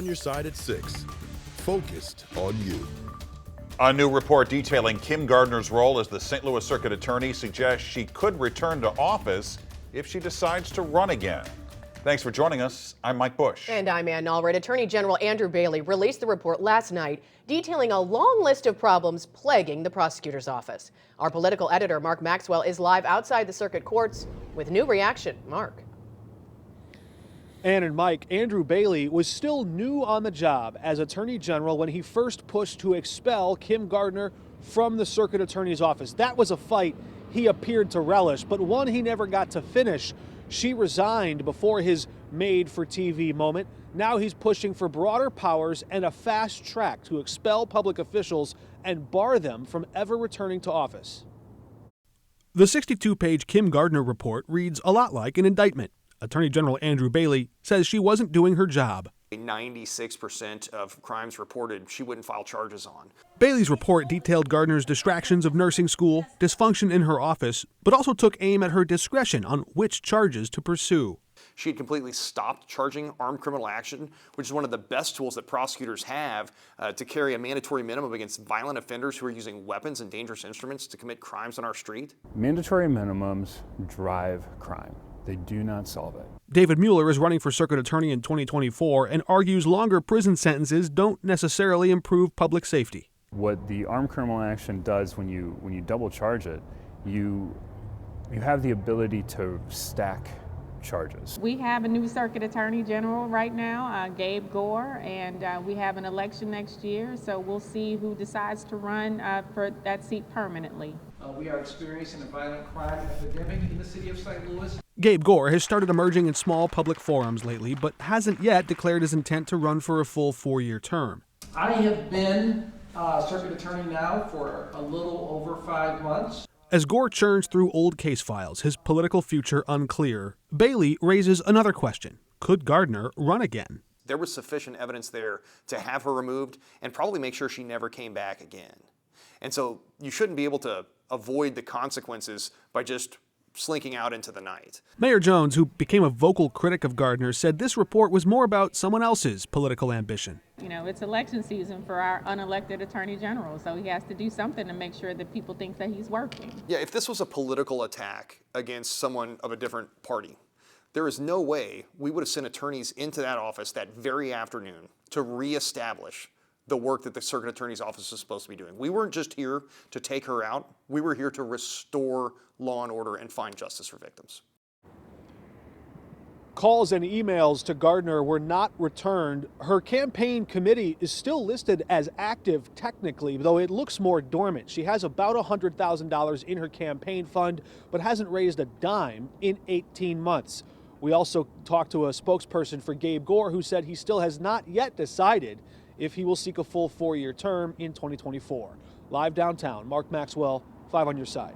On your side at 6. Focused on you. A new report detailing Kim Gardner's role as the St. Louis Circuit Attorney suggests she could return to office if she decides to run again. Thanks for joining us. I'm Mike Bush. And I'm Ann Allred. Attorney General Andrew Bailey released the report last night detailing a long list of problems plaguing the prosecutor's office. Our political editor, Mark Maxwell, is live outside the circuit courts with new reaction. Mark. Ann and Mike, Andrew Bailey was still new on the job as Attorney General when he first pushed to expel Kim Gardner from the Circuit Attorney's office. That was a fight he appeared to relish, but one he never got to finish. She resigned before his made-for-TV moment. Now he's pushing for broader powers and a fast track to expel public officials and bar them from ever returning to office. The 62-page Kim Gardner report reads a lot like an indictment. Attorney General Andrew Bailey says she wasn't doing her job. 96% of crimes reported she wouldn't file charges on. Bailey's report detailed Gardner's distractions of nursing school, dysfunction in her office, but also took aim at her discretion on which charges to pursue. She had completely stopped charging armed criminal action, which is one of the best tools that prosecutors have to carry a mandatory minimum against violent offenders who are using weapons and dangerous instruments to commit crimes on our street. Mandatory minimums drive crime. They do not solve it. David Mueller is running for circuit attorney in 2024 and argues longer prison sentences don't necessarily improve public safety. What the armed criminal action does when you double charge it, you have the ability to stack charges. We have a new circuit attorney general right now, Gabe Gore, and we have an election next year, so we'll see who decides to run for that seat permanently. We are experiencing a violent crime epidemic in the city of St. Louis. Gabe Gore has started emerging in small public forums lately, but hasn't yet declared his intent to run for a full 4-year term. I have been circuit attorney now for a little over 5 months. As Gore churns through old case files, his political future unclear, Bailey raises another question. Could Gardner run again? There was sufficient evidence there to have her removed and probably make sure she never came back again. And so you shouldn't be able to avoid the consequences by just slinking out into the night. Mayor Jones, who became a vocal critic of Gardner, said this report was more about someone else's political ambition. You know, it's election season for our unelected attorney general, so he has to do something to make sure that people think that he's working. Yeah, if this was a political attack against someone of a different party, there is no way we would have sent attorneys into that office that very afternoon to reestablish the work that the circuit attorney's office is supposed to be doing. We weren't just here to take her out. We were here to restore law and order and find justice for victims. Calls and emails to Gardner were not returned. Her campaign committee is still listed as active technically, though it looks more dormant. She has about $100,000 in her campaign fund, but hasn't raised a dime in 18 months. We also talked to a spokesperson for Gabe Gore who said he still has not yet decided if he will seek a full 4-year term in 2024. Live downtown, Mark Maxwell, 5 on your side.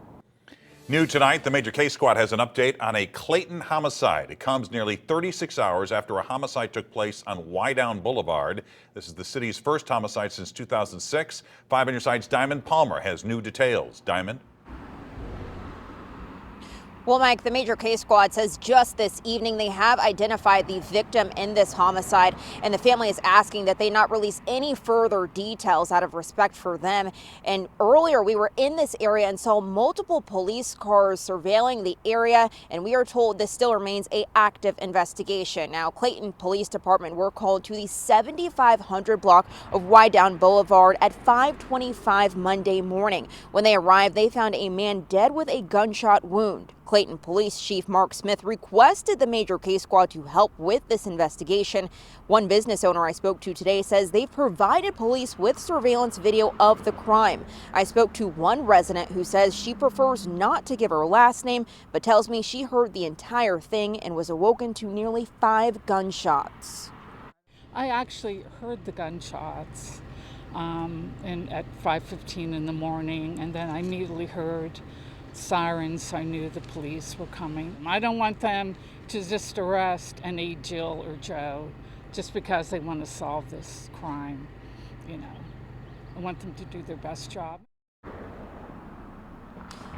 New tonight, the Major Case Squad has an update on a Clayton homicide. It comes nearly 36 hours after a homicide took place on Wydown Boulevard. This is the city's first homicide since 2006. 5 on your side's Diamond Palmer has new details. Diamond? Well, Mike, the Major Case Squad says just this evening they have identified the victim in this homicide, and the family is asking that they not release any further details out of respect for them. And earlier we were in this area and saw multiple police cars surveilling the area, and we are told this still remains an active investigation. Now, Clayton Police Department were called to the 7500 block of Wydown Boulevard at 5:25 Monday morning. When they arrived, they found a man dead with a gunshot wound. Clayton Police Chief Mark Smith requested the Major Case Squad to help with this investigation. One business owner I spoke to today says they've provided police with surveillance video of the crime. I spoke to one resident who says she prefers not to give her last name, but tells me she heard the entire thing and was awoken to nearly 5 gunshots. I actually heard the gunshots and at 5:15 in the morning, and then I immediately heard sirens, so I knew the police were coming. I don't want them to just arrest any Jill or Joe just because they want to solve this crime. You know, I want them to do their best job.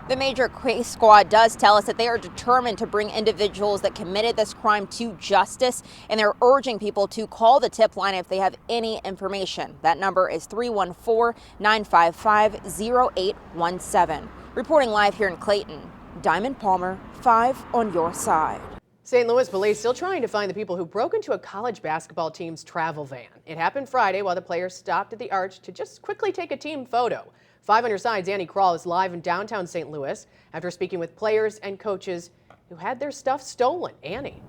The major case squad does tell us that they are determined to bring individuals that committed this crime to justice, and they're urging people to call the tip line if they have any information. That number is 314-955-0817. Reporting live here in Clayton, Diamond Palmer, 5 on your side. St. Louis police still trying to find the people who broke into a college basketball team's travel van. It happened Friday while the players stopped at the Arch to just quickly take a team photo. 5 on your side's Annie Krall is live in downtown St. Louis after speaking with players and coaches who had their stuff stolen. Annie.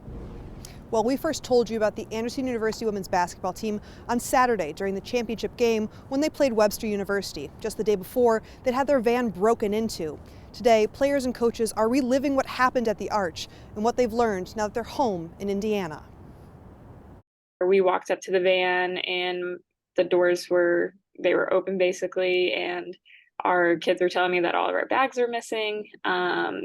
Well, we first told you about the Anderson University women's basketball team on Saturday during the championship game when they played Webster University. Just the day before, they'd had their van broken into. Today, players and coaches are reliving what happened at the Arch and what they've learned now that they're home in Indiana. We walked up to the van and the doors were open basically, and our kids were telling me that all of our bags are missing.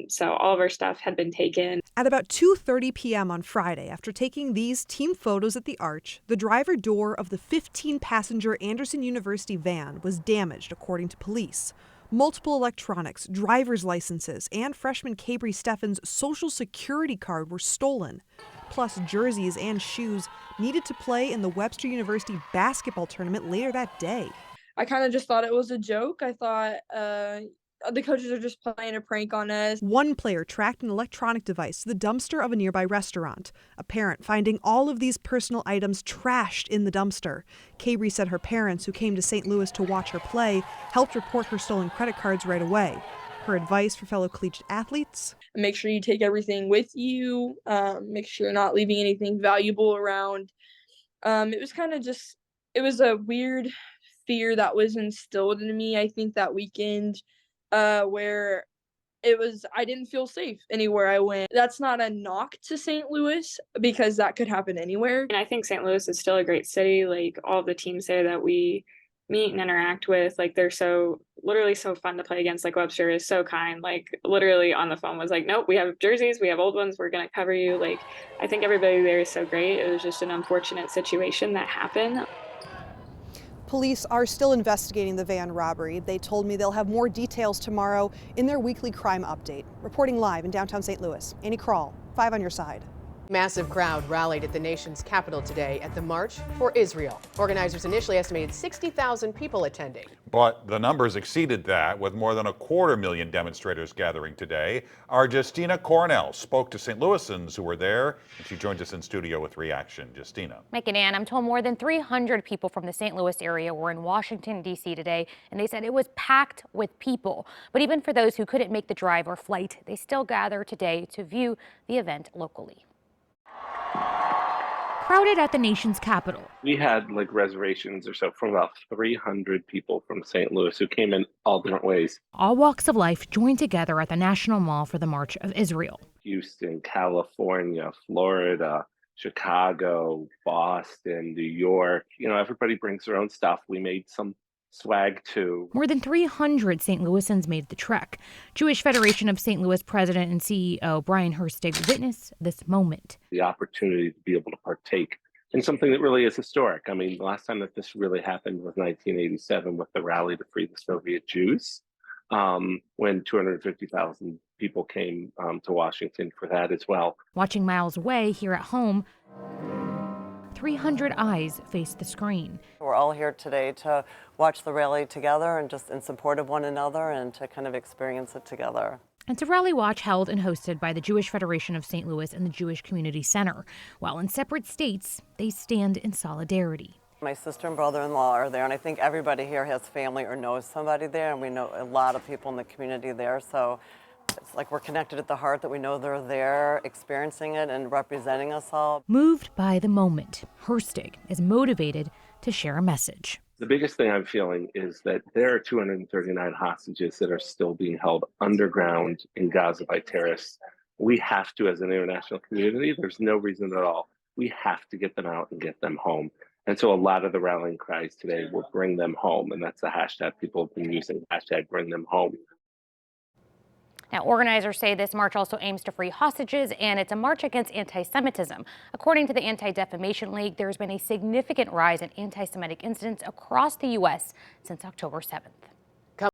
So all of our stuff had been taken. At about 2:30 p.m. on Friday, after taking these team photos at the Arch, the driver door of the 15-passenger Anderson University van was damaged, according to police. Multiple electronics, driver's licenses, and freshman Cabry Steffen's social security card were stolen. Plus jerseys and shoes needed to play in the Webster University basketball tournament later that day. I kind of just thought it was a joke. I thought the coaches are just playing a prank on us. One player tracked an electronic device to the dumpster of a nearby restaurant. A parent finding all of these personal items trashed in the dumpster. Cabry said her parents, who came to St. Louis to watch her play, helped report her stolen credit cards right away. Her advice for fellow collegiate athletes: make sure you take everything with you. Make sure you're not leaving anything valuable around. It was a weird fear that was instilled in me, I think, that weekend, where I didn't feel safe anywhere I went. That's not a knock to St. Louis, because that could happen anywhere. And I think St. Louis is still a great city. Like, all the teams there that we meet and interact with, like, they're literally so fun to play against. Like, Webster is so kind, like, literally on the phone was like, nope, we have jerseys, we have old ones, we're gonna cover you. Like, I think everybody there is so great. It was just an unfortunate situation that happened. Police are still investigating the van robbery. They told me they'll have more details tomorrow in their weekly crime update. Reporting live in downtown St. Louis, Annie Krall, 5 on your side. Massive crowd rallied at the nation's capital today at the March for Israel. Organizers initially estimated 60,000 people attending. But the numbers exceeded that, with more than 250,000 demonstrators gathering today. Our Justina Cornell spoke to St. Louisans who were there, and she joins us in studio with reaction. Justina. Mike and Ann, I'm told more than 300 people from the St. Louis area were in Washington, D.C. today, and they said it was packed with people. But even for those who couldn't make the drive or flight, they still gather today to view the event locally. Crowded at the nation's capital. We had reservations or so from about 300 people from St. Louis who came in all different ways. All walks of life joined together at the National Mall for the March of Israel. Houston, California, Florida, Chicago, Boston, New York. Everybody brings their own stuff. We made some swag too. More than 300 St. Louisans made the trek. Jewish Federation of St. Louis President and CEO Brian Herstig witnessed this moment. The opportunity to be able to partake in something that really is historic. I mean, the last time that this really happened was 1987 with the rally to free the Soviet Jews, when 250,000 people came to Washington for that as well. Watching miles away here at home, 300 eyes face the screen. We're all here today to watch the rally together and just in support of one another and to kind of experience it together. It's a rally watch held and hosted by the Jewish Federation of St. Louis and the Jewish Community Center. While in separate states, they stand in solidarity. My sister and brother-in-law are there, and I think everybody here has family or knows somebody there, and we know a lot of people in the community there, so it's like we're connected at the heart that we know they're there experiencing it and representing us all. Moved by the moment, Herstig is motivated to share a message. The biggest thing I'm feeling is that there are 239 hostages that are still being held underground in Gaza by terrorists. We have to, as an international community, there's no reason at all. We have to get them out and get them home. And so a lot of the rallying cries today will bring them home. And that's the hashtag people have been using, hashtag bring them home. Now, organizers say this march also aims to free hostages, and it's a march against anti-Semitism. According to the Anti-Defamation League, there's been a significant rise in anti-Semitic incidents across the U.S. since October 7th.